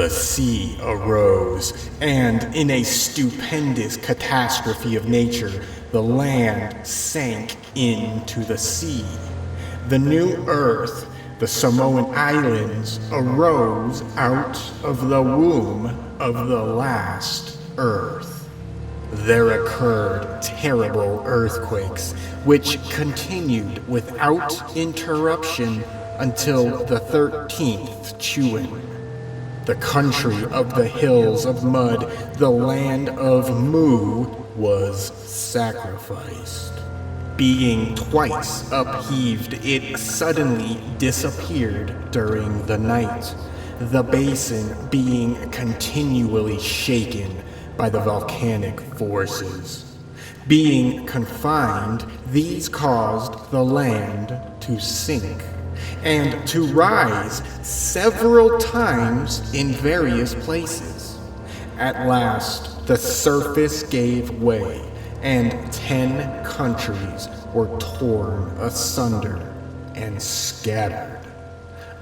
The sea arose, and in a stupendous catastrophe of nature, the land sank into the sea. The new earth, the Samoan Islands, arose out of the womb of the last earth. There occurred terrible earthquakes, which continued without interruption until the 13th Chuan. The country of the hills of mud, the land of Mu, was sacrificed. Being twice upheaved, it suddenly disappeared during the night, the basin being continually shaken by the volcanic forces. Being confined, these caused the land to sink and to rise several times in various places. At last, the surface gave way, and 10 countries were torn asunder and scattered.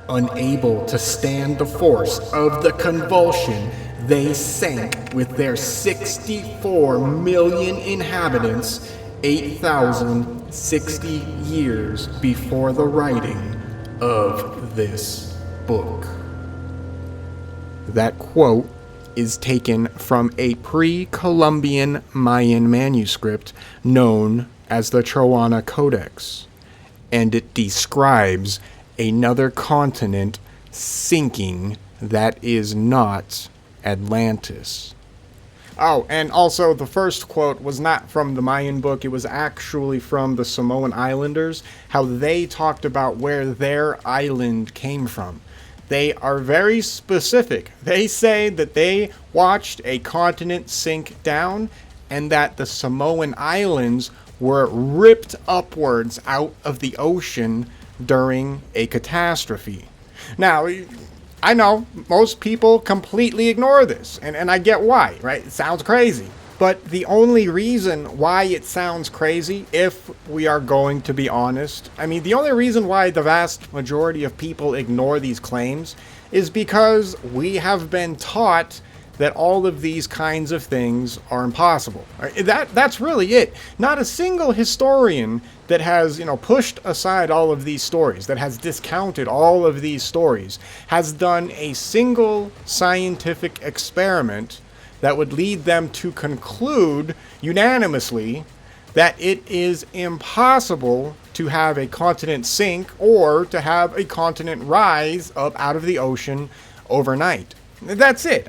Unable to stand the force of the convulsion, they sank with their 64 million inhabitants 8,060 years before the writing of this book. That quote is taken from a pre-Columbian Mayan manuscript known as the Troana Codex, and it describes another continent sinking that is not Atlantis. Oh, and also the first quote was not from the Mayan book, it was actually from the Samoan Islanders, how they talked about where their island came from. They are very specific. They say that they watched a continent sink down and that the Samoan Islands were ripped upwards out of the ocean during a catastrophe. Now, I know most people completely ignore this, and I get why, right? It sounds crazy. But the only reason why it sounds crazy, if we are going to be honest, the only reason why the vast majority of people ignore these claims is because we have been taught that all of these kinds of things are impossible. That's really it. Not a single historian that has, pushed aside all of these stories, that has discounted all of these stories, has done a single scientific experiment that would lead them to conclude unanimously that it is impossible to have a continent sink or to have a continent rise up out of the ocean overnight. That's it.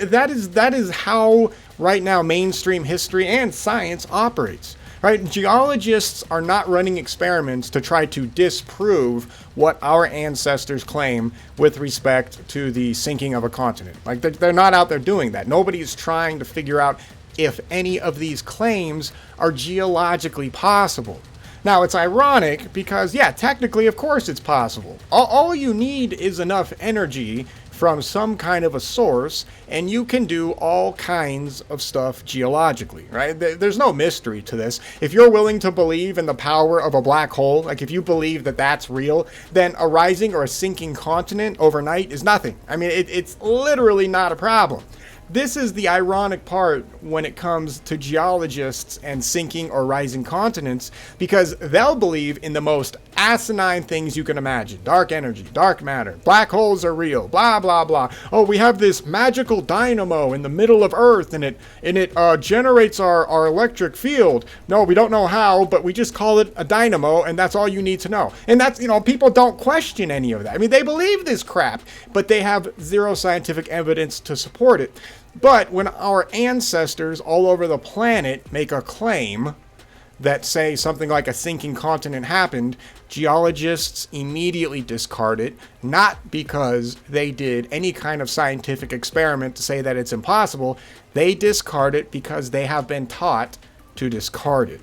That is how right now mainstream history and science operates. Right? Geologists are not running experiments to try to disprove what our ancestors claim with respect to the sinking of a continent. Like they're not out there doing that. Nobody's trying to figure out if any of these claims are geologically possible. Now, it's ironic because, yeah, technically, of course it's possible. All you need is enough energy from some kind of a source, and you can do all kinds of stuff geologically, right? There's no mystery to this. If you're willing to believe in the power of a black hole, like if you believe that that's real, then a rising or a sinking continent overnight is nothing. It's literally not a problem. This is the ironic part when it comes to geologists and sinking or rising continents, because they'll believe in the most asinine things you can imagine. Dark energy, dark matter, black holes are real, blah, blah, blah. Oh, we have this magical dynamo in the middle of Earth and it generates our electric field. No, we don't know how, but we just call it a dynamo and that's all you need to know. And that's, people don't question any of that. They believe this crap, but they have zero scientific evidence to support it. But when our ancestors all over the planet make a claim that say something like a sinking continent happened, geologists immediately discard it, not because they did any kind of scientific experiment to say that it's impossible. They discard it because they have been taught to discard it.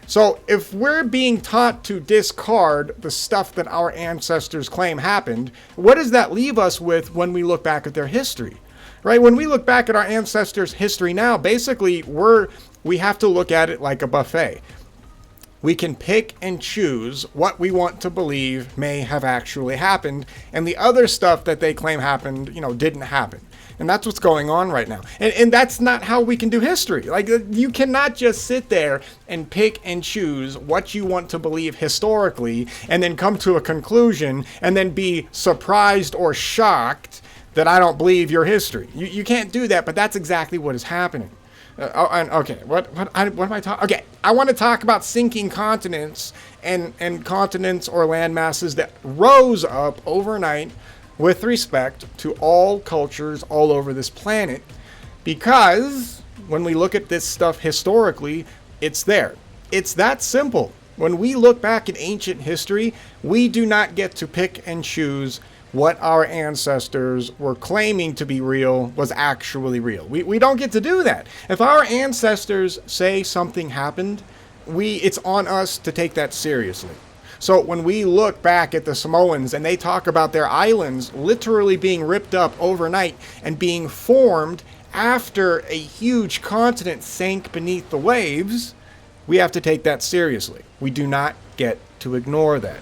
So if we're being taught to discard the stuff that our ancestors claim happened, what does that leave us with when we look back at their history? Right? When we look back at our ancestors' history now, basically we have to look at it like a buffet. We can pick and choose what we want to believe may have actually happened, and the other stuff that they claim happened, didn't happen. And that's what's going on right now. And that's not how we can do history. Like, you cannot just sit there and pick and choose what you want to believe historically and then come to a conclusion and then be surprised or shocked that I don't believe your history. You can't do that, but that's exactly what is happening. Okay, what am I talking? Okay, I want to talk about sinking continents and continents or land masses that rose up overnight with respect to all cultures all over this planet, because when we look at this stuff historically, it's there. It's that simple. When we look back at ancient history, we do not get to pick and choose what our ancestors were claiming to be real was actually real. We don't get to do that. If our ancestors say something happened, it's on us to take that seriously. So when we look back at the Samoans and they talk about their islands literally being ripped up overnight and being formed after a huge continent sank beneath the waves, we have to take that seriously. We do not get to ignore that.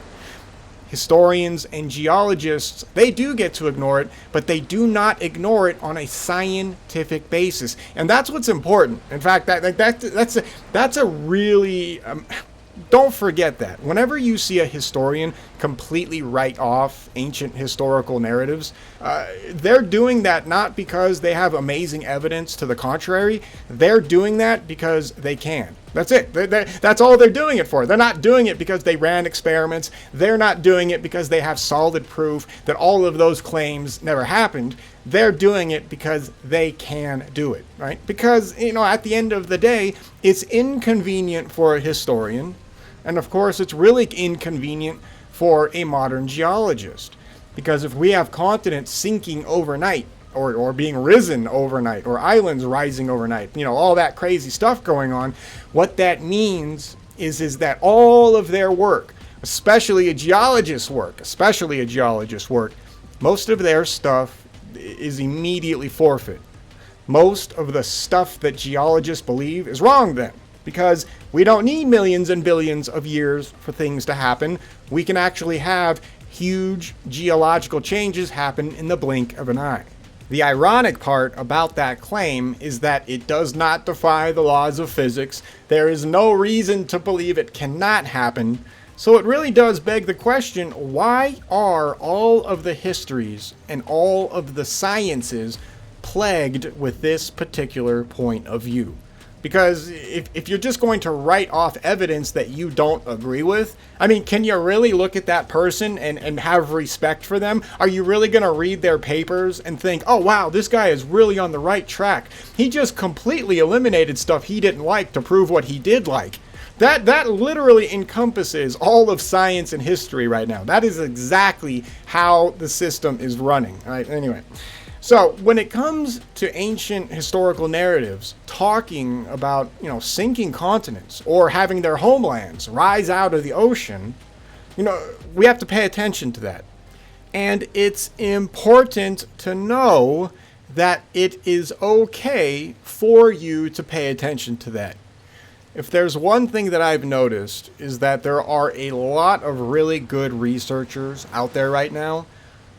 Historians and geologists, they do get to ignore it, but they do not ignore it on a scientific basis. And that's what's important. In fact, that's a really... don't forget that. Whenever you see a historian completely write off ancient historical narratives, they're doing that not because they have amazing evidence to the contrary. They're doing that because they can. That's it. That's all they're doing it for. They're not doing it because they ran experiments. They're not doing it because they have solid proof that all of those claims never happened. They're doing it because they can do it, right? Because, at the end of the day, it's inconvenient for a historian. And of course, it's really inconvenient for a modern geologist. Because if we have continents sinking overnight, or being risen overnight, or islands rising overnight, all that crazy stuff going on, what that means is that all of their work, especially a geologist's work, most of their stuff is immediately forfeit. Most of the stuff that geologists believe is wrong then. Because we don't need millions and billions of years for things to happen. We can actually have huge geological changes happen in the blink of an eye. The ironic part about that claim is that it does not defy the laws of physics. There is no reason to believe it cannot happen. So it really does beg the question, why are all of the histories and all of the sciences plagued with this particular point of view? Because if you're just going to write off evidence that you don't agree with, can you really look at that person and have respect for them? Are you really going to read their papers and think, oh, wow, this guy is really on the right track. He just completely eliminated stuff he didn't like to prove what he did like. That literally encompasses all of science and history right now. That is exactly how the system is running. All right, anyway. So when it comes to ancient historical narratives talking about, sinking continents or having their homelands rise out of the ocean, we have to pay attention to that. And it's important to know that it is okay for you to pay attention to that. If there's one thing that I've noticed is that there are a lot of really good researchers out there right now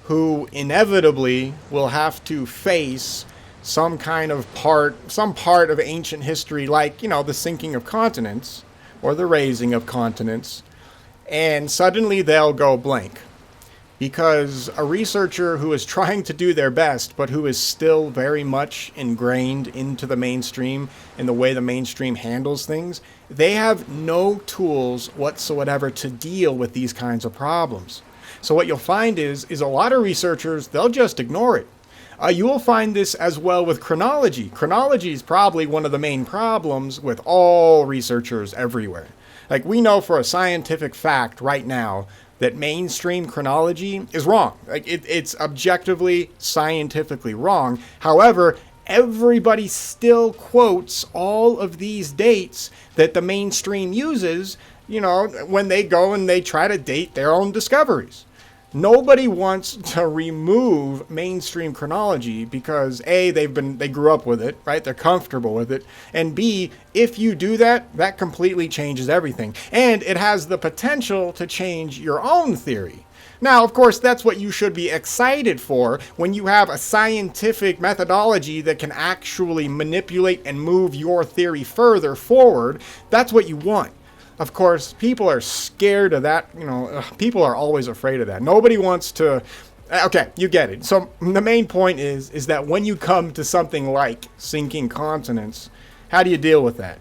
who inevitably will have to face some part of ancient history, like, the sinking of continents or the raising of continents, and suddenly they'll go blank. Because a researcher who is trying to do their best, but who is still very much ingrained into the mainstream and the way the mainstream handles things, they have no tools whatsoever to deal with these kinds of problems. So what you'll find is a lot of researchers, they'll just ignore it. You will find this as well with chronology. Chronology is probably one of the main problems with all researchers everywhere. Like, we know for a scientific fact right now that mainstream chronology is wrong. Like, it's objectively, scientifically wrong. However, everybody still quotes all of these dates that the mainstream uses, when they go and they try to date their own discoveries. Nobody wants to remove mainstream chronology because A, they grew up with it, right? They're comfortable with it. And B, if you do that, that completely changes everything. And it has the potential to change your own theory. Now, of course, that's what you should be excited for when you have a scientific methodology that can actually manipulate and move your theory further forward. That's what you want. Of course, people are scared of that. People are always afraid of that. Nobody wants to. Okay, you get it. So the main point is that when you come to something like sinking continents, how do you deal with that?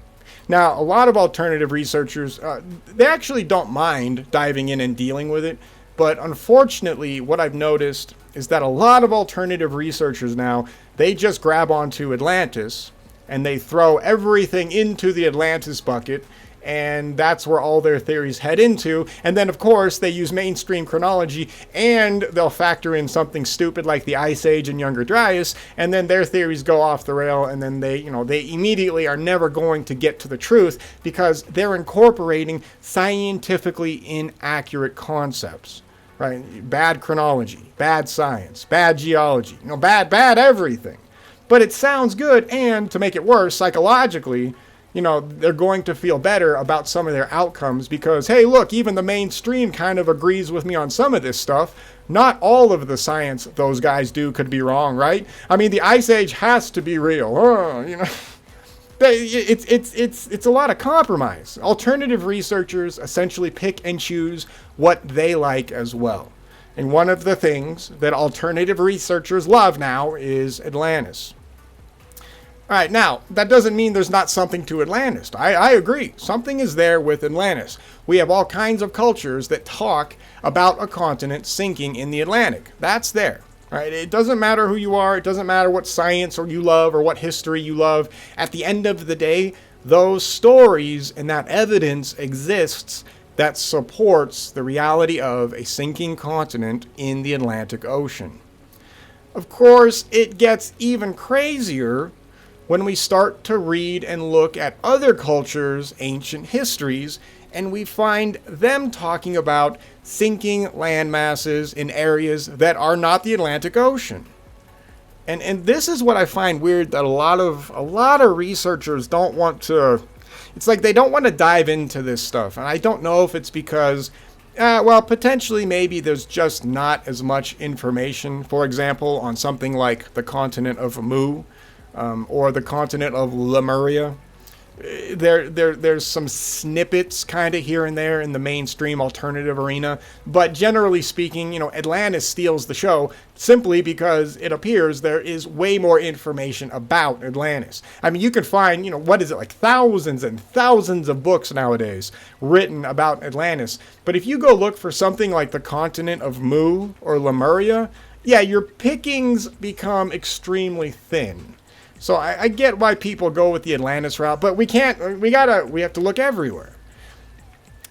Now, a lot of alternative researchers, they actually don't mind diving in and dealing with it. But unfortunately, what I've noticed is that a lot of alternative researchers now, they just grab onto Atlantis and they throw everything into the Atlantis bucket, and that's where all their theories head into. And then, of course, they use mainstream chronology, and they'll factor in something stupid like the Ice Age and Younger Dryas, and then their theories go off the rail, and then they immediately are never going to get to the truth because they're incorporating scientifically inaccurate concepts. Right? Bad chronology, bad science, bad geology, bad everything. But it sounds good, and to make it worse, psychologically, they're going to feel better about some of their outcomes because, hey, look, even the mainstream kind of agrees with me on some of this stuff. Not all of the science those guys do could be wrong, right? I mean, the Ice Age has to be real. It's a lot of compromise. Alternative researchers essentially pick and choose what they like as well. And one of the things that alternative researchers love now is Atlantis. All right, now, that doesn't mean there's not something to Atlantis. I agree. Something is there with Atlantis. We have all kinds of cultures that talk about a continent sinking in the Atlantic. That's there. Right? It doesn't matter who you are. It doesn't matter what science or you love or what history you love. At the end of the day, those stories and that evidence exists that supports the reality of a sinking continent in the Atlantic Ocean. Of course, it gets even crazier when we start to read and look at other cultures' ancient histories, and we find them talking about sinking land masses in areas that are not the Atlantic Ocean. And this is what I find weird, that a lot of researchers don't want to. It's like they don't want to dive into this stuff, and I don't know if it's because potentially maybe there's just not as much information, for example, on something like the continent of Mu, or the continent of Lemuria. There's some snippets kind of here and there in the mainstream alternative arena, but generally speaking, Atlantis steals the show simply because it appears there is way more information about Atlantis. I mean, you can find, like thousands and thousands of books nowadays written about Atlantis, but if you go look for something like the continent of Mu or Lemuria, yeah, your pickings become extremely thin. So I get why people go with the Atlantis route, but we have to look everywhere.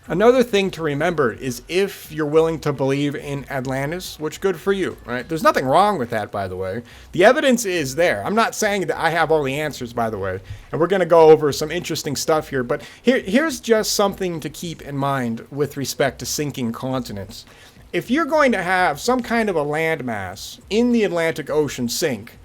Another thing to remember is if you're willing to believe in Atlantis, which good for you, right? There's nothing wrong with that, by the way. The evidence is there. I'm not saying that I have all the answers, by the way, and we're going to go over some interesting stuff here, but here's just something to keep in mind with respect to sinking continents. If you're going to have some kind of a landmass in the Atlantic Ocean sink,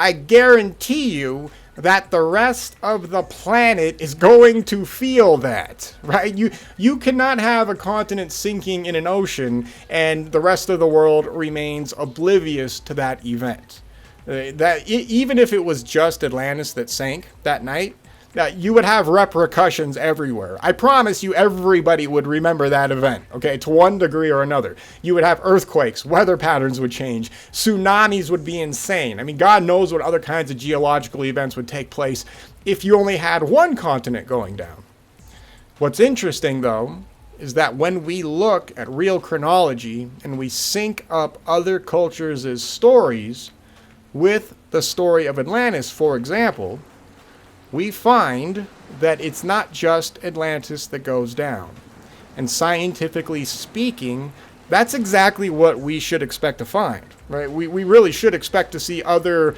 I guarantee you that the rest of the planet is going to feel that, right? You cannot have a continent sinking in an ocean and the rest of the world remains oblivious to that event. Even if it was just Atlantis that sank that night, you would have repercussions everywhere. I promise you everybody would remember that event, okay, to one degree or another. You would have earthquakes, weather patterns would change, tsunamis would be insane. I mean, God knows what other kinds of geological events would take place if you only had one continent going down. What's interesting, though, is that when we look at real chronology and we sync up other cultures' stories with the story of Atlantis, for example, we find that it's not just Atlantis that goes down. And scientifically speaking, that's exactly what we should expect to find, right? We really should expect to see other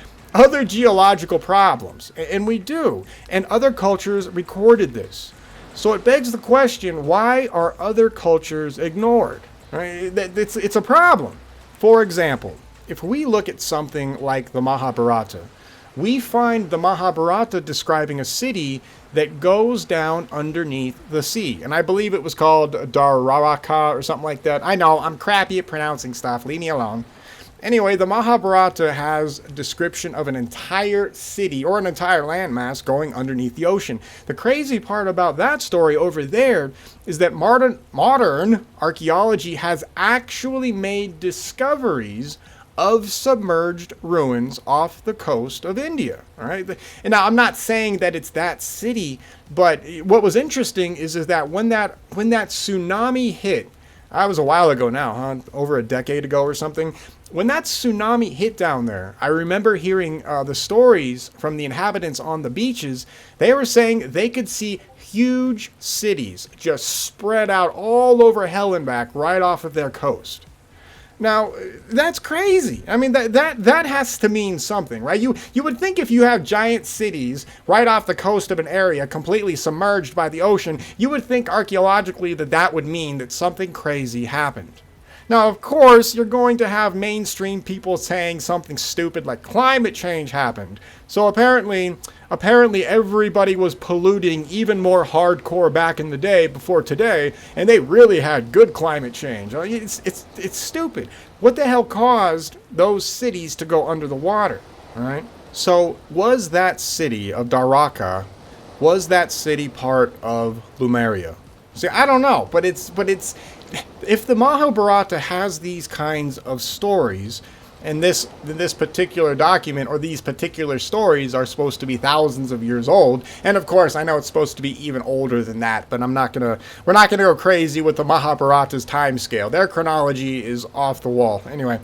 geological problems, and we do. And other cultures recorded this. So it begs the question, why are other cultures ignored? Right? It's a problem. For example, if we look at something like the Mahabharata, we find the Mahabharata describing a city that goes down underneath the sea. And I believe it was called Dwaraka or something like that. I know, I'm crappy at pronouncing stuff. Leave me alone. Anyway, the Mahabharata has a description of an entire city or an entire landmass going underneath the ocean. The crazy part about that story over there is that modern archaeology has actually made discoveries of submerged ruins off the coast of India. All right. And now I'm not saying that it's that city, but what was interesting is that when that tsunami hit, that was a while ago now, huh? Over a decade ago or something. When that tsunami hit down there, I remember hearing the stories from the inhabitants on the beaches. They were saying they could see huge cities just spread out all over hell and back right off of their coast. Now, that's crazy. I mean, that has to mean something, right? You would think if you have giant cities right off the coast of an area completely submerged by the ocean, you would think archaeologically that would mean that something crazy happened. Now, of course, you're going to have mainstream people saying something stupid like climate change happened. So apparently everybody was polluting even more hardcore back in the day before today, and they really had good climate change. It's stupid. What the hell caused those cities to go under the water? All right. So was that city of Dwaraka, was that city part of Lemuria? See, I don't know, but it's if the Mahabharata has these kinds of stories, and this particular document or these particular stories are supposed to be thousands of years old, and of course I know it's supposed to be even older than that, but we're not gonna go crazy with the Mahabharata's time scale. Their chronology is off the wall. Anyway,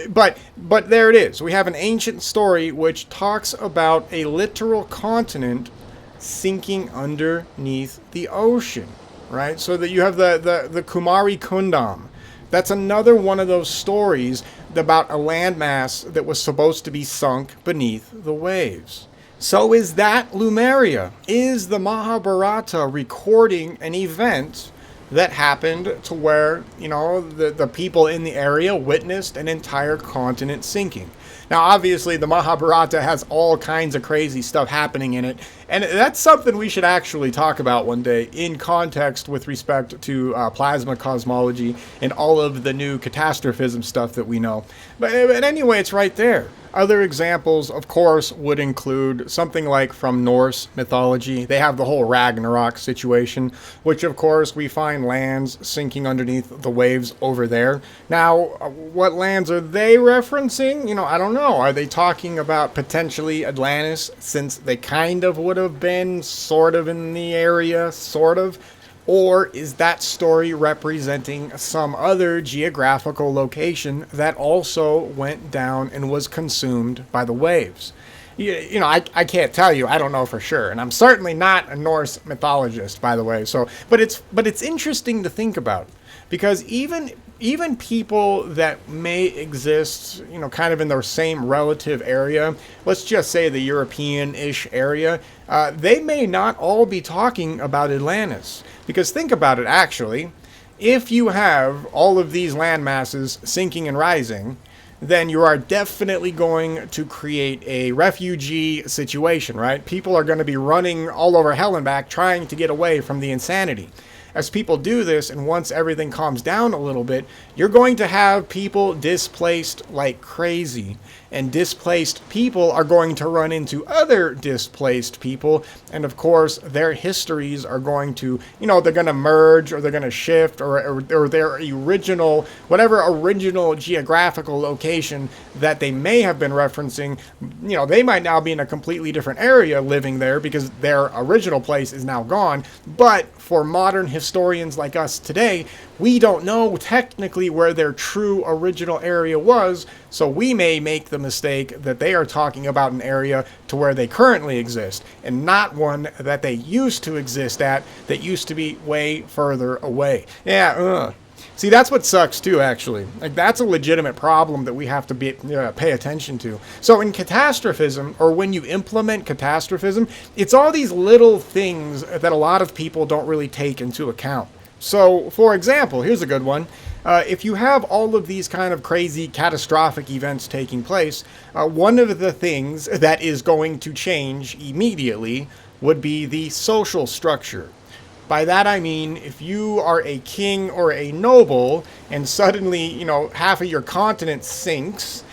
but there it is. We have an ancient story which talks about a literal continent sinking underneath the ocean. Right, so that you have the Kumari Kundam. That's another one of those stories about a landmass that was supposed to be sunk beneath the waves. So is that Lemuria? Is the Mahabharata recording an event that happened to where, the people in the area witnessed an entire continent sinking? Now, obviously, the Mahabharata has all kinds of crazy stuff happening in it, and that's something we should actually talk about one day in context with respect to plasma cosmology and all of the new catastrophism stuff that we know. But anyway, it's right there. Other examples, of course, would include something like from Norse mythology. They have the whole Ragnarok situation, which, of course, we find lands sinking underneath the waves over there. Now, what lands are they referencing? I don't know. Are they talking about potentially Atlantis, since they kind of would have been sort of in the area, sort of? Or is that story representing some other geographical location that also went down and was consumed by the waves? I can't tell you. I don't know for sure, and I'm certainly not a Norse mythologist, by the way. So, but it's interesting to think about, because even people that may exist, kind of in the same relative area, let's just say the European-ish area, they may not all be talking about Atlantis. Because think about it, actually. If you have all of these land masses sinking and rising, then you are definitely going to create a refugee situation, right? People are going to be running all over hell and back trying to get away from the insanity. As people do this, and once everything calms down a little bit, you're going to have people displaced like crazy. And displaced people are going to run into other displaced people. And of course, their histories are going to, they're going to merge, or they're going to shift, or their original, whatever original geographical location that they may have been referencing, they might now be in a completely different area living there because their original place is now gone. But for modern historians like us today, we don't know technically where their true original area was, so we may make the mistake that they are talking about an area to where they currently exist, and not one that they used to exist at that used to be way further away. See, that's what sucks too, actually. Like, that's a legitimate problem that we have to pay attention to. So in catastrophism, or when you implement catastrophism, it's all these little things that a lot of people don't really take into account. So, for example, here's a good one. If you have all of these kind of crazy catastrophic events taking place, one of the things that is going to change immediately would be the social structure. By that I mean, if you are a king or a noble and suddenly, half of your continent sinks,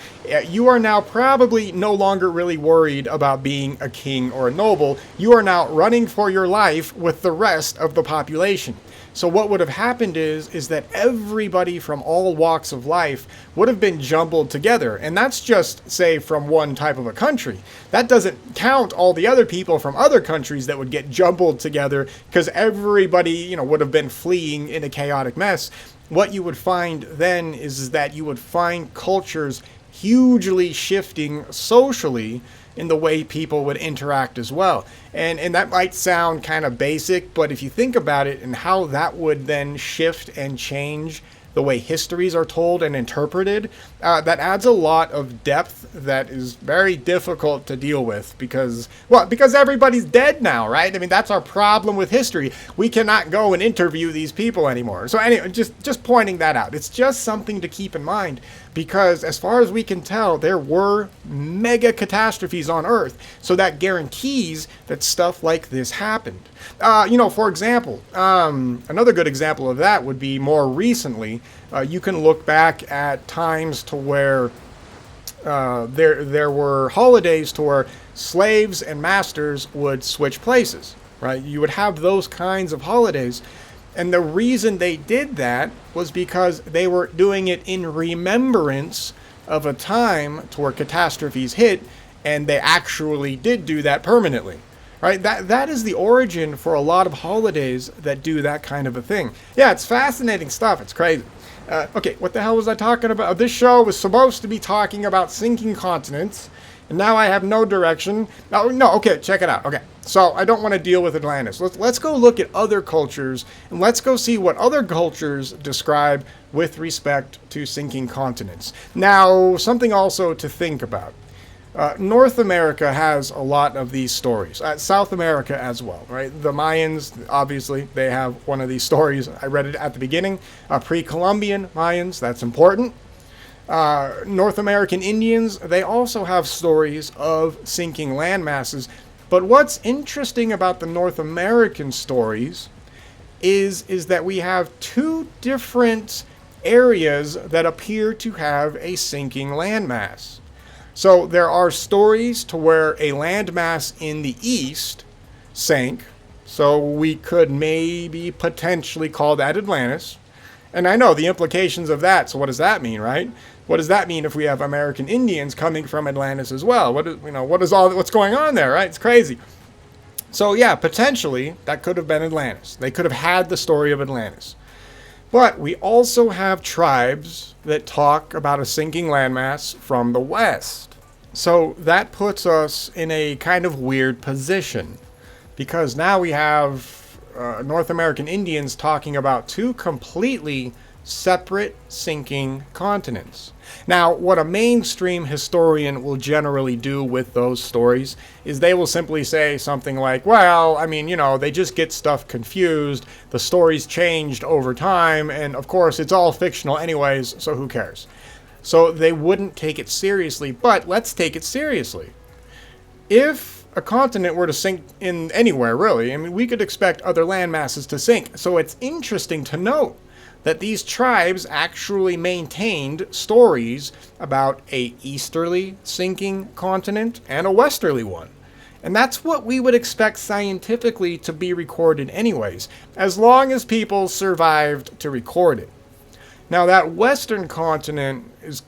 you are now probably no longer really worried about being a king or a noble. You are now running for your life with the rest of the population. So what would have happened is that everybody from all walks of life would have been jumbled together. And that's just, say, from one type of a country. That doesn't count all the other people from other countries that would get jumbled together because everybody, would have been fleeing in a chaotic mess. What you would find then is that you would find cultures hugely shifting socially in the way people would interact as well. And that might sound kind of basic, but if you think about it and how that would then shift and change the way histories are told and interpreted, that adds a lot of depth that is very difficult to deal with because everybody's dead now, right? I mean, that's our problem with history. We cannot go and interview these people anymore. So anyway, just pointing that out. It's just something to keep in mind because as far as we can tell, there were mega catastrophes on Earth. So that guarantees that stuff like this happened. For example, another good example of that would be more recently. You can look back at times to where there were holidays to where slaves and masters would switch places, right? You would have those kinds of holidays. And the reason they did that was because they were doing it in remembrance of a time to where catastrophes hit, and they actually did do that permanently. Right, that is the origin for a lot of holidays that do that kind of a thing. Yeah, it's fascinating stuff. It's crazy. Okay, what the hell was I talking about? This show was supposed to be talking about sinking continents, and now I have no direction. No, okay, check it out. Okay, so I don't want to deal with Atlantis. Let's go look at other cultures, and let's go see what other cultures describe with respect to sinking continents. Now, something also to think about. North America has a lot of these stories. South America as well, right? The Mayans, obviously, they have one of these stories. I read it at the beginning. Pre-Columbian Mayans, that's important. North American Indians, they also have stories of sinking landmasses. But what's interesting about the North American stories is that we have two different areas that appear to have a sinking landmass. So there are stories to where a landmass in the east sank. So we could maybe potentially call that Atlantis. And I know the implications of that. So what does that mean, right? What does that mean if we have American Indians coming from Atlantis as well? What's going on there, right? It's crazy. So yeah, potentially that could have been Atlantis. They could have had the story of Atlantis. But we also have tribes that talk about a sinking landmass from the west. So that puts us in a kind of weird position because now we have North American Indians talking about two completely separate sinking continents. Now, what a mainstream historian will generally do with those stories is they will simply say something like, well, I mean, they just get stuff confused, the stories changed over time, and of course it's all fictional anyways, so who cares? So they wouldn't take it seriously, but let's take it seriously. If a continent were to sink in anywhere, really, I mean, we could expect other land masses to sink. So it's interesting to note that these tribes actually maintained stories about a easterly sinking continent and a westerly one. And that's what we would expect scientifically to be recorded anyways, as long as people survived to record it. Now that western continent is,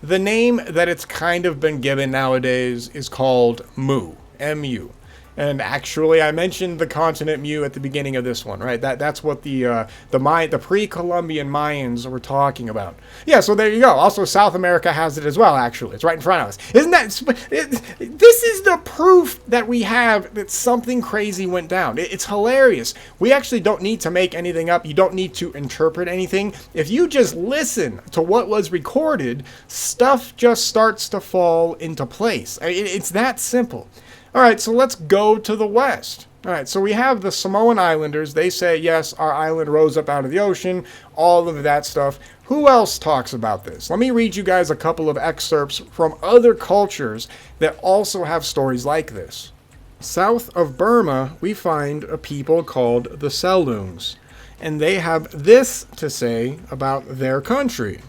the name that it's kind of been given nowadays is called Mu, M-U. And actually, I mentioned the continent Mu at the beginning of this one, right? That's what the pre-Columbian Mayans were talking about. Yeah, so there you go. Also, South America has it as well, actually. It's right in front of us. This is the proof that we have that something crazy went down. It's hilarious. We actually don't need to make anything up. You don't need to interpret anything. If you just listen to what was recorded, stuff just starts to fall into place. It's that simple. All right, so let's go to the west. All right, so we have the Samoan Islanders. They say, yes, our island rose up out of the ocean, all of that stuff. Who else talks about this? Let me read you guys a couple of excerpts from other cultures that also have stories like this. South of Burma, we find a people called the Selungs, and they have this to say about their country.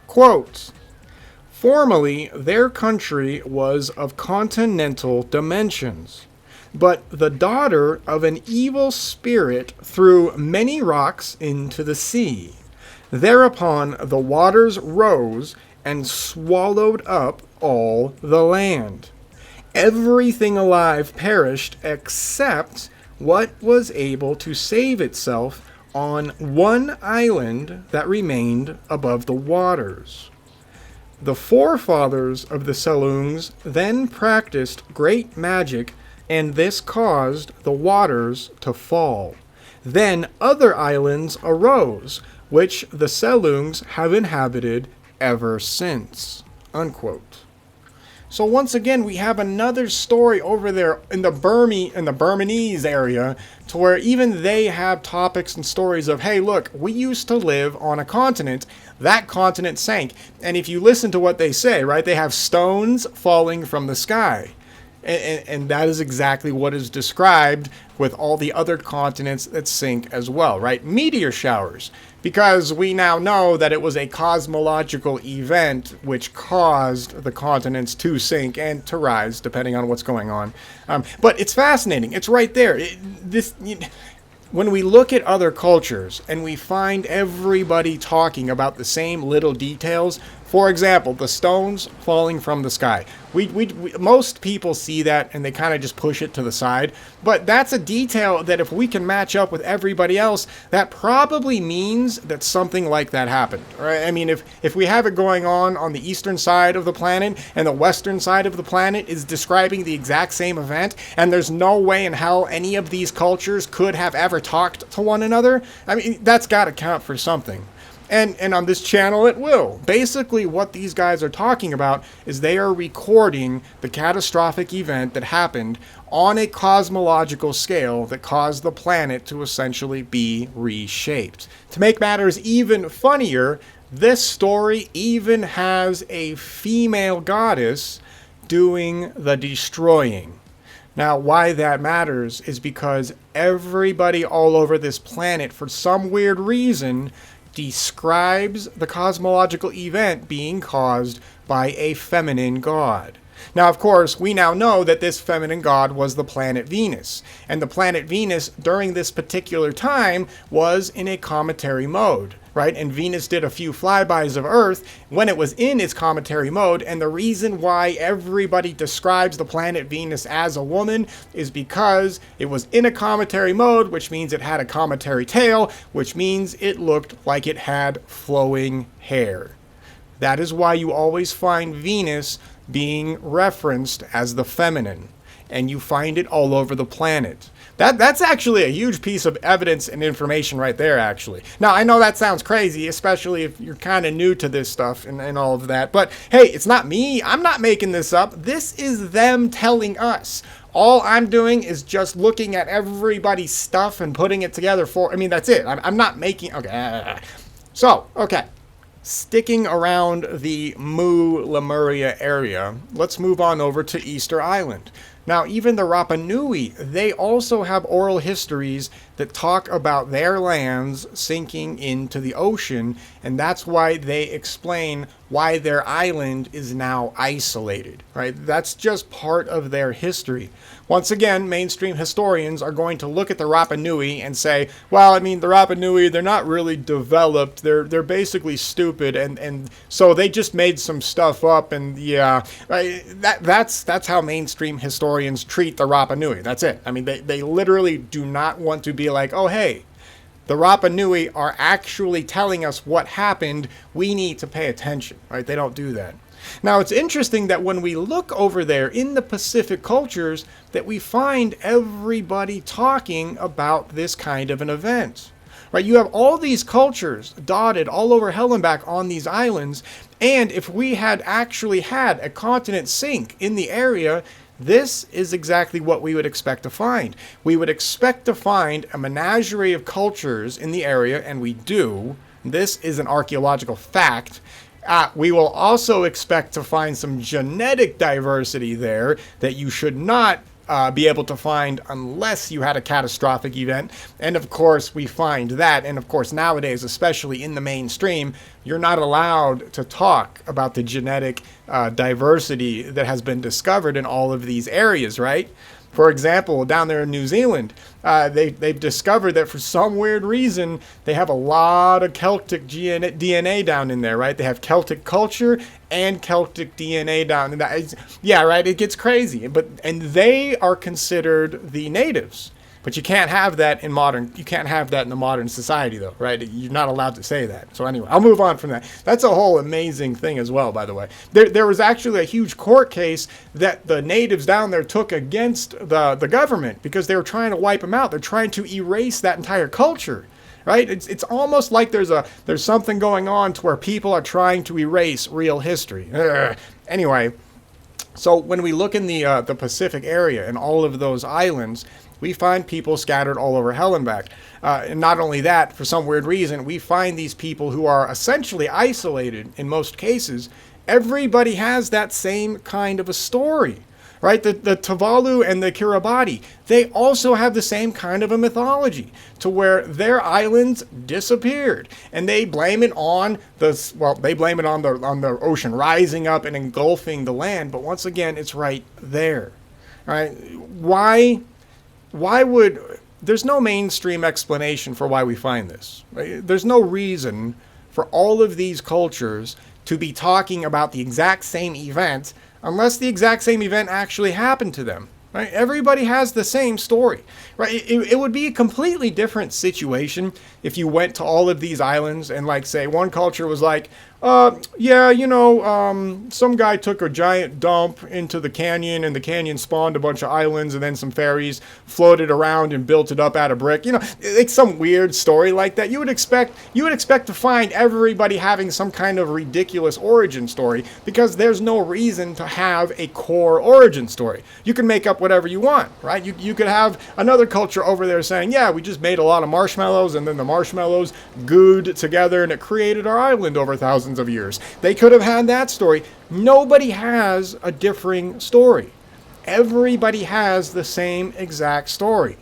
Quote, formerly, their country was of continental dimensions, but the daughter of an evil spirit threw many rocks into the sea. Thereupon the waters rose and swallowed up all the land. Everything alive perished except what was able to save itself on one island that remained above the waters. The forefathers of the Selungs then practiced great magic, and this caused the waters to fall. Then other islands arose, which the Selungs have inhabited ever since. Unquote. So once again, we have another story over there in the Burmese area, to where even they have topics and stories of, hey, look, we used to live on a continent. That continent sank. And if you listen to what they say, right, they have stones falling from the sky. And that is exactly what is described with all the other continents that sink as well, right? Meteor showers, because we now know that it was a cosmological event which caused the continents to sink and to rise, depending on what's going on. But it's fascinating. It's right there. When we look at other cultures and we find everybody talking about the same little details, for example, the stones falling from the sky. Most people see that and they kind of just push it to the side. But that's a detail that if we can match up with everybody else, that probably means that something like that happened. Right? I mean, if we have it going on the eastern side of the planet and the western side of the planet is describing the exact same event, and there's no way in hell any of these cultures could have ever talked to one another, I mean, that's got to count for something. And on this channel, it will. Basically, what these guys are talking about is they are recording the catastrophic event that happened on a cosmological scale that caused the planet to essentially be reshaped. To make matters even funnier, this story even has a female goddess doing the destroying. Now, why that matters is because everybody all over this planet, for some weird reason, describes the cosmological event being caused by a feminine god. Now, of course, we now know that this feminine god was the planet Venus. And the planet Venus, during this particular time, was in a cometary mode, right? And Venus did a few flybys of Earth when it was in its cometary mode. And the reason why everybody describes the planet Venus as a woman is because it was in a cometary mode, which means it had a cometary tail, which means it looked like it had flowing hair. That is why you always find Venus being referenced as the feminine, and you find it all over the planet. That's actually a huge piece of evidence and information right there, actually. Now, I know that sounds crazy, especially if you're kind of new to this stuff and all of that, but hey, it's not me. I'm not making this up. This is them telling us. All I'm doing is just looking at everybody's stuff and putting it together that's it. I'm not making, okay. So, okay. Sticking around the Mu Lemuria area, let's move on over to Easter Island. Now, even the Rapa Nui, they also have oral histories that talk about their lands sinking into the ocean, and that's why they explain why their island is now isolated, right? That's just part of their history. Once again, mainstream historians are going to look at the Rapa Nui and say, well, the Rapa Nui, they're not really developed. They're basically stupid, and so they just made some stuff up, and yeah, that's how mainstream historians treat the Rapa Nui. That's it. They literally do not want to be like, oh, hey, the Rapa Nui are actually telling us what happened. We need to pay attention, right? They don't do that. Now, it's interesting that when we look over there in the Pacific cultures, that we find everybody talking about this kind of an event, right? You have all these cultures dotted all over hell and back on these islands, and if we had actually had a continent sink in the area, This is exactly what we would expect to find. We would expect to find a menagerie of cultures in the area, and we do. This is an archaeological fact. We will also expect to find some genetic diversity there that you should not be able to find unless you had a catastrophic event. And of course, we find that. And of course, nowadays, especially in the mainstream, you're not allowed to talk about the genetic diversity that has been discovered in all of these areas, right? For example, down there in New Zealand, they've discovered that for some weird reason, they have a lot of Celtic DNA down in there, right? They have Celtic culture and Celtic DNA down in that. Yeah, right? It gets crazy. And they are considered the natives. But you can't have that in the modern society, though, right? You're not allowed to say that. So anyway, I'll move on from that. That's a whole amazing thing as well, by the way. There was actually a huge court case that the natives down there took against the government because they were trying to wipe them out. They're trying to erase that entire culture, right? It's almost like there's something going on to where people are trying to erase real history. Anyway, so when we look in the Pacific area and all of those islands, we find people scattered all over hell and back. And not only that, for some weird reason, we find these people who are essentially isolated in most cases. Everybody has that same kind of a story, right? The Tuvalu and the Kiribati, they also have the same kind of a mythology to where their islands disappeared. And they blame it on the ocean rising up and engulfing the land. But once again, it's right there, right? There's no mainstream explanation for why we find this. Right? There's no reason for all of these cultures to be talking about the exact same event unless the exact same event actually happened to them. Right? Everybody has the same story. Right? It would be a completely different situation if you went to all of these islands and, like, say, one culture was like, some guy took a giant dump into the canyon and the canyon spawned a bunch of islands and then some fairies floated around and built it up out of brick. It's some weird story like that. You would expect to find everybody having some kind of ridiculous origin story because there's no reason to have a core origin story. You can make up whatever you want, right? You could have another culture over there saying, yeah, we just made a lot of marshmallows and then the marshmallows gooed together and it created our island over thousands of years. They could have had that story. Nobody has a differing story. Everybody has the same exact story.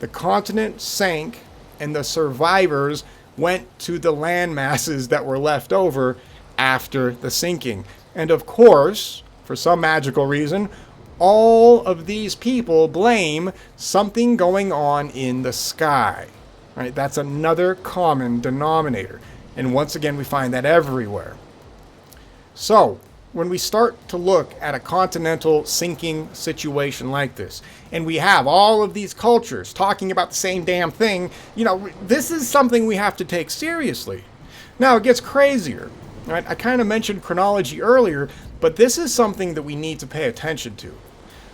The continent sank and the survivors went to the land masses that were left over after the sinking. And of course, for some magical reason, all of these people blame something going on in the sky. Right? That's another common denominator. And once again, we find that everywhere. So, when we start to look at a continental sinking situation like this, and we have all of these cultures talking about the same damn thing, this is something we have to take seriously. Now, it gets crazier. Right? I kind of mentioned chronology earlier, but this is something that we need to pay attention to.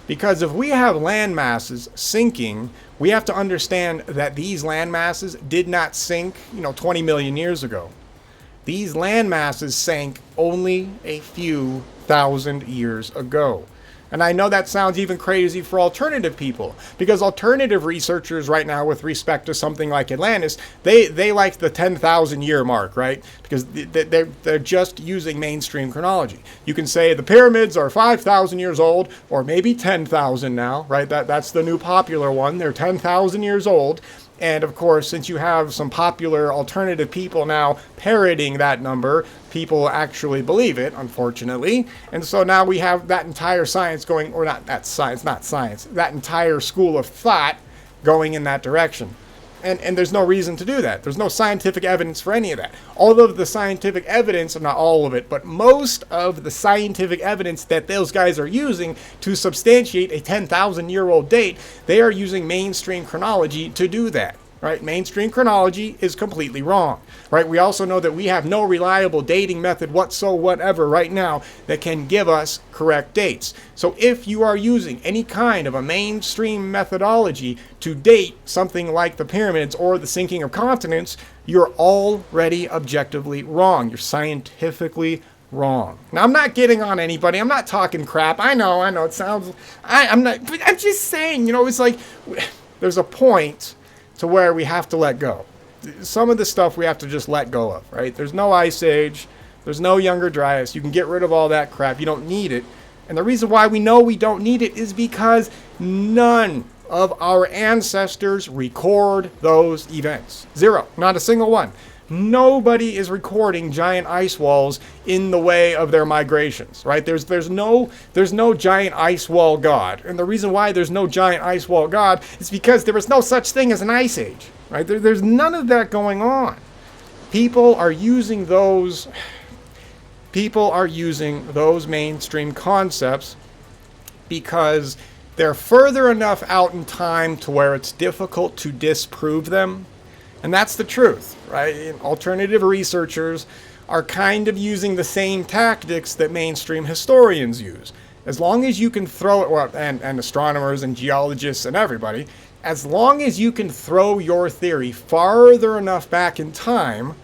Because if we have land masses sinking, we have to understand that these land masses did not sink, 20 million years ago. These land masses sank only a few thousand years ago. And I know that sounds even crazy for alternative people, because alternative researchers right now, with respect to something like Atlantis, they like the 10,000 year mark, right? Because they're just using mainstream chronology. You can say the pyramids are 5,000 years old, or maybe 10,000 now, right? That's the new popular one. They're 10,000 years old. And of course, since you have some popular alternative people now parroting that number, people actually believe it, unfortunately. And so now we have that entire science going, or not science, that entire school of thought going in that direction. And there's no reason to do that. There's no scientific evidence for any of that. All of the scientific evidence, not all of it, but most of the scientific evidence that those guys are using to substantiate a 10,000-year-old date, they are using mainstream chronology to do that. Right? Mainstream chronology is completely wrong. Right? We also know that we have no reliable dating method whatsoever right now that can give us correct dates. So if you are using any kind of a mainstream methodology to date something like the pyramids or the sinking of continents, you're already objectively wrong. You're scientifically wrong. Now, I'm not getting on anybody. I'm not talking crap. I know. It sounds... I'm not... But I'm just saying, it's like... There's a point to where we have to let go. Some of the stuff we have to just let go of, right? There's no Ice Age. There's no Younger Dryas. You can get rid of all that crap. You don't need it. And the reason why we know we don't need it is because none of our ancestors record those events. Zero. Not a single one. Nobody is recording giant ice walls in the way of their migrations, right? There's no giant ice wall god. And the reason why there's no giant ice wall god is because there was no such thing as an ice age, right? There's none of that going on. People are using those mainstream concepts because they're further enough out in time to where it's difficult to disprove them. And that's the truth, right? Alternative researchers are kind of using the same tactics that mainstream historians use. As long as you can throw it, well, and astronomers and geologists and everybody, as long as you can throw your theory farther enough back in time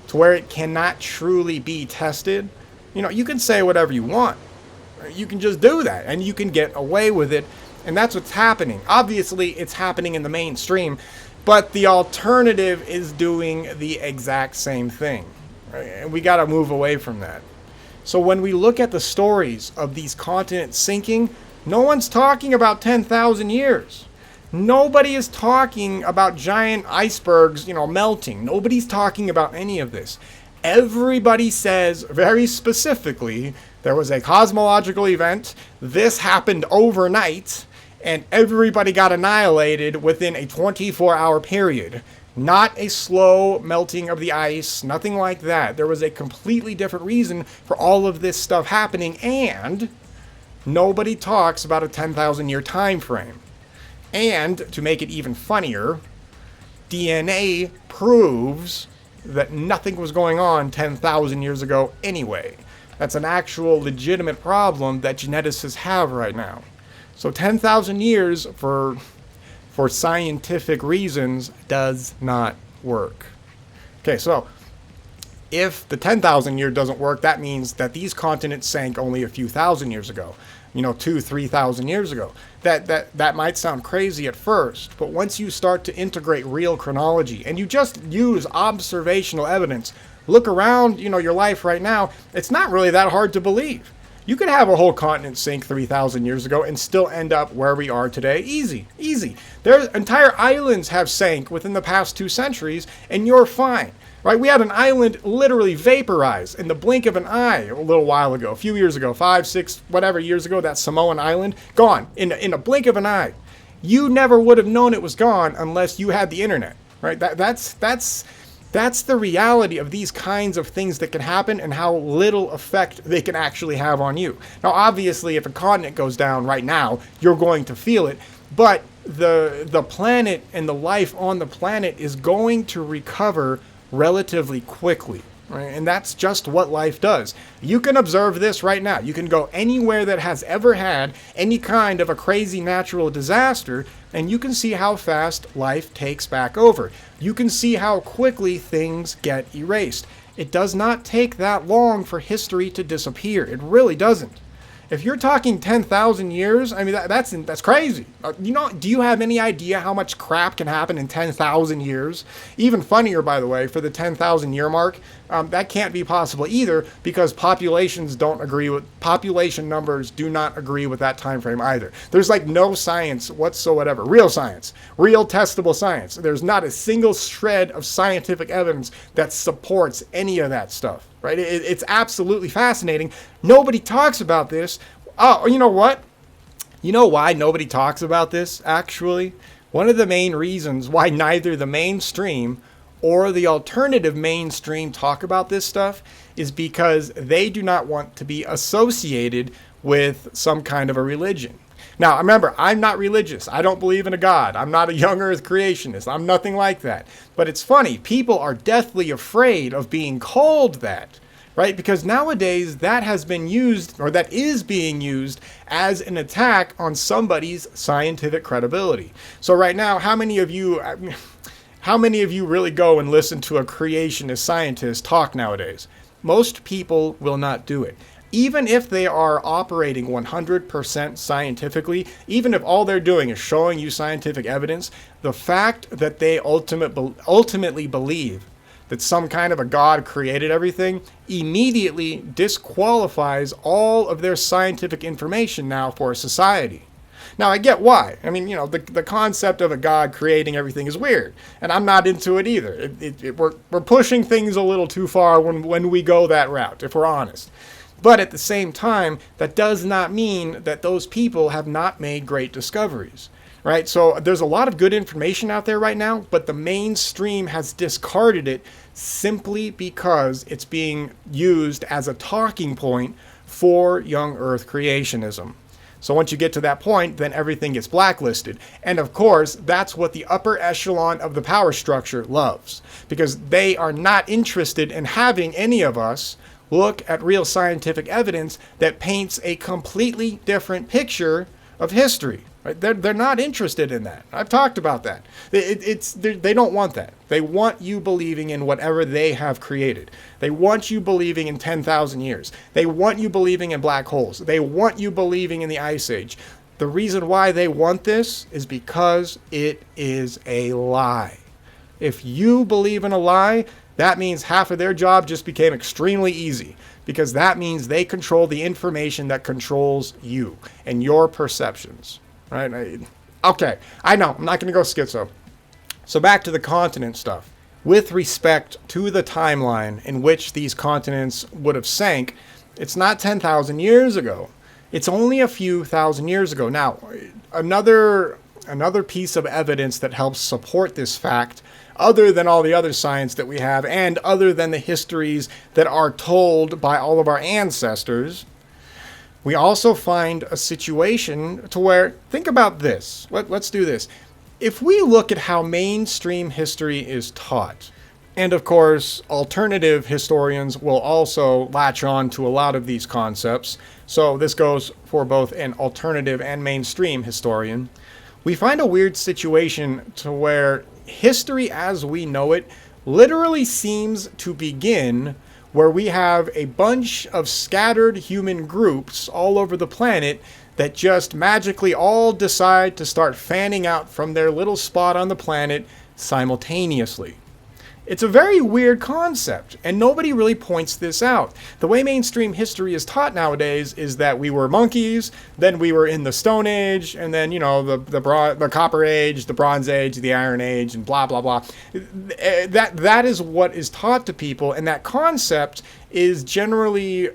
to where it cannot truly be tested, you can say whatever you want. You can just do that, and you can get away with it. And that's what's happening. Obviously, it's happening in the mainstream. But the alternative is doing the exact same thing. Right? And we got to move away from that. So when we look at the stories of these continents sinking, no one's talking about 10,000 years. Nobody is talking about giant icebergs, melting. Nobody's talking about any of this. Everybody says very specifically there was a cosmological event. This happened overnight. And everybody got annihilated within a 24-hour period. Not a slow melting of the ice, nothing like that. There was a completely different reason for all of this stuff happening, and nobody talks about a 10,000 year time frame. And to make it even funnier, DNA proves that nothing was going on 10,000 years ago anyway. That's an actual legitimate problem that geneticists have right now. So 10,000 years for scientific reasons does not work. Okay, so if the 10,000 year doesn't work, that means that these continents sank only a few thousand years ago. 2,000-3,000 years ago. That might sound crazy at first, but once you start to integrate real chronology and you just use observational evidence, look around, your life right now, it's not really that hard to believe. You could have a whole continent sink 3,000 years ago and still end up where we are today. Easy. Their entire islands have sank within the past 2 centuries, and you're fine. Right? We had an island literally vaporize in the blink of an eye a little while ago, a few years ago, 5, 6, whatever years ago, that Samoan island, gone in a blink of an eye. You never would have known it was gone unless you had the internet. Right? That's the reality of these kinds of things that can happen and how little effect they can actually have on you. Now, obviously, if a continent goes down right now, you're going to feel it, but the planet and the life on the planet is going to recover relatively quickly. Right? And that's just what life does. You can observe this right now. You can go anywhere that has ever had any kind of a crazy natural disaster, and you can see how fast life takes back over. You can see how quickly things get erased. It does not take that long for history to disappear. It really doesn't. If you're talking 10,000 years, I mean, that's crazy. Do you have any idea how much crap can happen in 10,000 years? Even funnier, by the way, for the 10,000 year mark, that can't be possible either because population numbers do not agree with that time frame either. There's like no science whatsoever, real science, real testable science. There's not a single shred of scientific evidence that supports any of that stuff. Right? It's absolutely fascinating. Nobody talks about this. Oh, you know what? You know why nobody talks about this, actually? One of the main reasons why neither the mainstream or the alternative mainstream talk about this stuff is because they do not want to be associated with some kind of a religion. Now, remember, I'm not religious. I don't believe in a God. I'm not a young earth creationist. I'm nothing like that. But it's funny. People are deathly afraid of being called that, right? Because nowadays that has been used, or that is being used as an attack on somebody's scientific credibility. So right now, how many of you really go and listen to a creationist scientist talk nowadays? Most people will not do it. Even if they are operating 100% scientifically, even if all they're doing is showing you scientific evidence, the fact that they ultimately believe that some kind of a god created everything immediately disqualifies all of their scientific information now for society. Now, I get why. I mean, the concept of a god creating everything is weird, and I'm not into it either. We're pushing things a little too far when we go that route, if we're honest. But at the same time, that does not mean that those people have not made great discoveries, right? So there's a lot of good information out there right now, but the mainstream has discarded it simply because it's being used as a talking point for young Earth creationism. So once you get to that point, then everything gets blacklisted. And of course, that's what the upper echelon of the power structure loves, because they are not interested in having any of us look at real scientific evidence that paints a completely different picture of history. Right? They're not interested in that. I've talked about that. They don't want that. They want you believing in whatever they have created. They want you believing in 10,000 years. They want you believing in black holes. They want you believing in the Ice Age. The reason why they want this is because it is a lie. If you believe in a lie, that means half of their job just became extremely easy, because that means they control the information that controls you and your perceptions. Right? Okay, I know, I'm not going to go schizo. So back to the continent stuff. With respect to the timeline in which these continents would have sank, it's not 10,000 years ago. It's only a few thousand years ago. Now, another piece of evidence that helps support this fact, other than all the other science that we have, and other than the histories that are told by all of our ancestors, we also find a situation to where, think about this. Let's do this. If we look at how mainstream history is taught, and of course, alternative historians will also latch on to a lot of these concepts, so this goes for both an alternative and mainstream historian, we find a weird situation to where history as we know it literally seems to begin where we have a bunch of scattered human groups all over the planet that just magically all decide to start fanning out from their little spot on the planet simultaneously. It's a very weird concept, and nobody really points this out. The way mainstream history is taught nowadays is that we were monkeys, then we were in the Stone Age, and then, the Copper Age, the Bronze Age, the Iron Age, and blah, blah, blah. That is what is taught to people, and that concept generally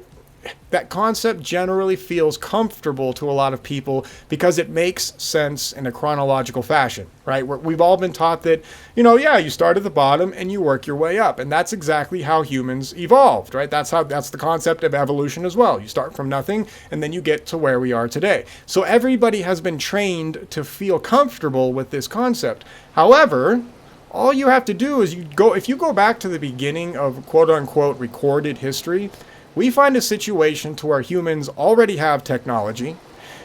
feels comfortable to a lot of people because it makes sense in a chronological fashion, right? We've all been taught that, you start at the bottom and you work your way up. And that's exactly how humans evolved, right? That's the concept of evolution as well. You start from nothing and then you get to where we are today. So everybody has been trained to feel comfortable with this concept. However, all you have to do is if you go back to the beginning of quote unquote recorded history, we find a situation to where humans already have technology.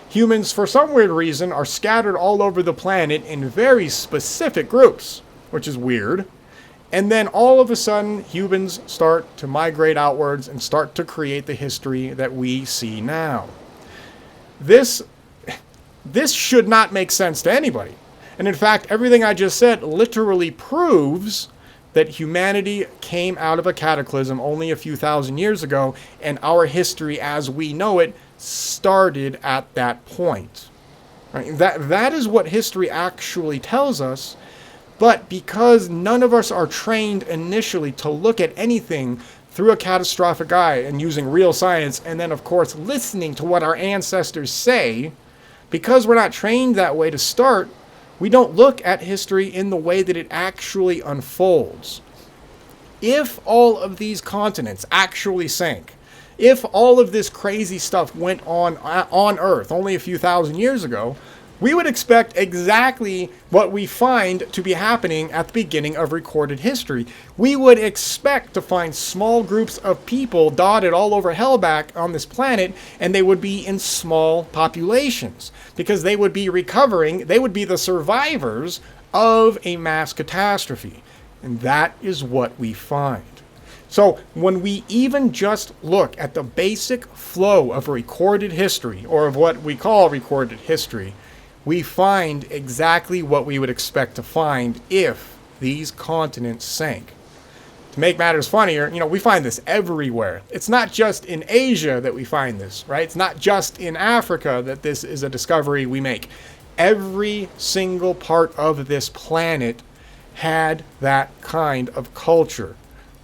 Humans, for some weird reason, are scattered all over the planet in very specific groups, which is weird. And then all of a sudden, humans start to migrate outwards and start to create the history that we see now. This should not make sense to anybody. And in fact, everything I just said literally proves that humanity came out of a cataclysm only a few thousand years ago, and our history as we know it started at that point. Right? That is what history actually tells us, but because none of us are trained initially to look at anything through a catastrophic eye and using real science, and then of course listening to what our ancestors say, because we're not trained that way to start, we don't look at history in the way that it actually unfolds. If all of these continents actually sank, if all of this crazy stuff went on Earth only a few thousand years ago, we would expect exactly what we find to be happening at the beginning of recorded history. We would expect to find small groups of people dotted all over hellback on this planet, and they would be in small populations because they would be recovering, they would be the survivors of a mass catastrophe. And that is what we find. So when we even just look at the basic flow of recorded history, or of what we call recorded history, we find exactly what we would expect to find if these continents sank. To make matters funnier, we find this everywhere. It's not just in Asia that we find this, right? It's not just in Africa that this is a discovery we make. Every single part of this planet had that kind of culture.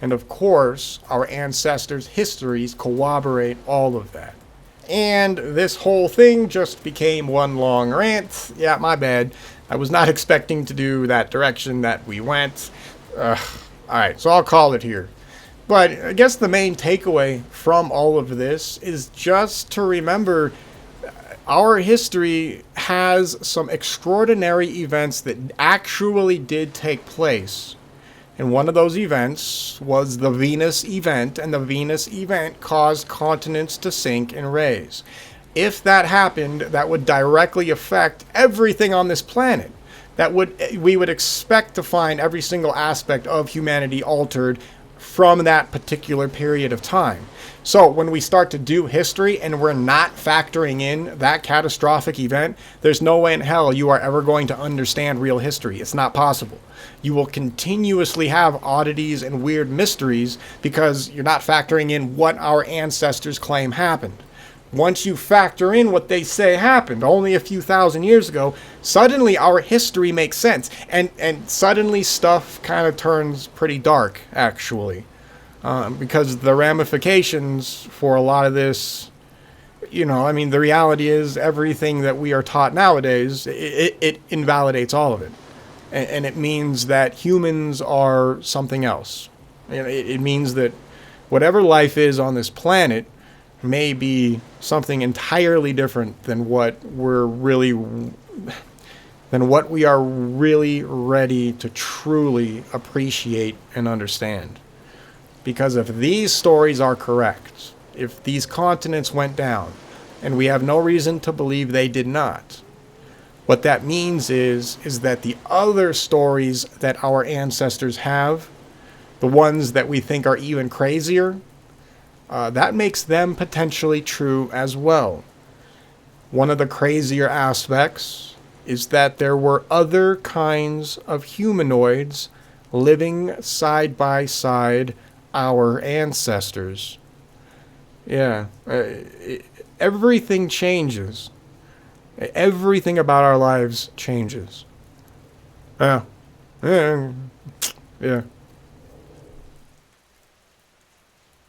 And of course, our ancestors' histories corroborate all of that. And this whole thing just became one long rant. Yeah, my bad. I was not expecting to do that direction that we went. Alright, so I'll call it here. But I guess the main takeaway from all of this is just to remember our history has some extraordinary events that actually did take place. And one of those events was the Venus event, and the Venus event caused continents to sink and raise. If that happened, that would directly affect everything on this planet. We would expect to find every single aspect of humanity altered from that particular period of time. So when we start to do history and we're not factoring in that catastrophic event, there's no way in hell you are ever going to understand real history. It's not possible. You will continuously have oddities and weird mysteries because you're not factoring in what our ancestors claim happened. Once you factor in what they say happened only a few thousand years ago, suddenly our history makes sense. And suddenly stuff kind of turns pretty dark, actually. Because the ramifications for a lot of this, the reality is everything that we are taught nowadays, it invalidates all of it. And it means that humans are something else. It means that whatever life is on this planet may be something entirely different than what we are really ready to truly appreciate and understand. Because if these stories are correct, if these continents went down, and we have no reason to believe they did not, what that means is that the other stories that our ancestors have, the ones that we think are even crazier, that makes them potentially true as well. One of the crazier aspects is that there were other kinds of humanoids living side by side our ancestors. Yeah, everything changes. Everything about our lives changes. Yeah.